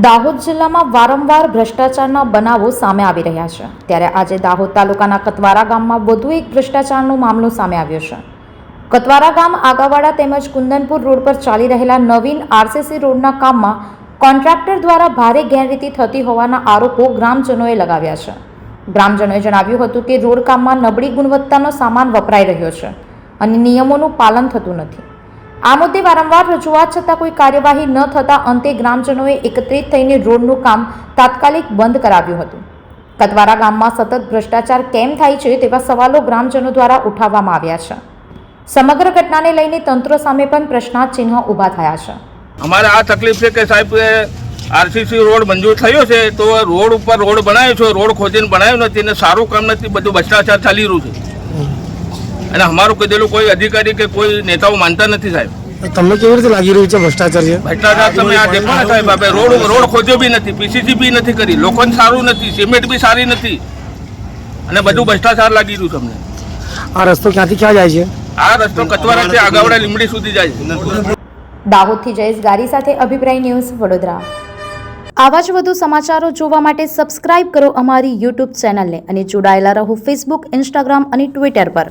દાહોદ જિલ્લામાં વારંવાર ભ્રષ્ટાચારના બનાવો સામે આવી રહ્યા છે ત્યારે આજે દાહોદ તાલુકાના કતવારા ગામમાં વધુ એક ભ્રષ્ટાચારનો મામલો સામે આવ્યો છે। કતવારા ગામ આગાવાડા તેમજ કુંદનપુર રોડ પર ચાલી રહેલા નવીન આરસીસી રોડના કામમાં કોન્ટ્રાક્ટર દ્વારા ભારે ગેરરીતિ થતી હોવાના આરોપો ગ્રામજનોએ લગાવ્યા છે। ગ્રામજનોએ જણાવ્યું હતું કે રોડ કામમાં નબળી ગુણવત્તાનો સામાન વપરાઈ રહ્યો છે અને નિયમોનું પાલન થતું નથી। આ મુદ્દે વારંવાર રજૂઆત છતાં કોઈ કાર્યવાહી ન થતાં અંતે ગ્રામજનોએ એકત્રિત થઈને રોડનું કામ તાત્કાલિક બંધ કરાવ્યું હતું। કતવારા ગામમાં સતત ભ્રષ્ટાચાર કેમ થાય છે તેવા સવાલો ગ્રામજનો દ્વારા ઉઠાવવામાં આવ્યા છે। સમગ્ર ઘટનાને લઈને તંત્ર સામે પણ પ્રશ્નાર્થ ચિહ્ન ઊભા થયા છે। અમારે આ તકલીફ છે કે સાહેબ આરસીસી રોડ મંજૂર થયો છે તો રોડ ઉપર રોડ બનાવ્યો છે, રોડ ખોદીને બનાવ્યો નથી અને સારું કામ નથી, બધું ભ્રષ્ટાચાર ચાલી રહ્યું છે અને અમારું કીધેલું કોઈ અધિકારી કે કોઈ નેતાઓ માનતા નથી સાહેબ। તમને કેવી રીતે લાગી રહ્યું છે ભ્રષ્ટાચાર છે? ભ્રષ્ટાચાર તમે આ દેખો ને સાહેબ, આપણે રોડ ખોદ્યો બી નથી, પીસીસી બી નથી કરી, લોકોને સારું નથી, સિમેન્ટ બી સારી નથી અને બધું ભ્રષ્ટાચાર લાગી રહ્યું તમને। આ રસ્તો ક્યાંથી ક્યાં જાય છે? આ રસ્તો કતવારાથી આગાવડા લીમડી સુધી જાય છે। દાહોદથી જયેશ ગારી સાથે અભિપ્રાય ન્યૂઝ વડોદરા। આવા જ વધુ સમાચારો જોવા માટે સબસ્ક્રાઇબ કરો અમારી યુટ્યુબ ચેનલને અને જોડાયેલા રહો ફેસબુક, ઇન્સ્ટાગ્રામ અને ટ્વિટર પર।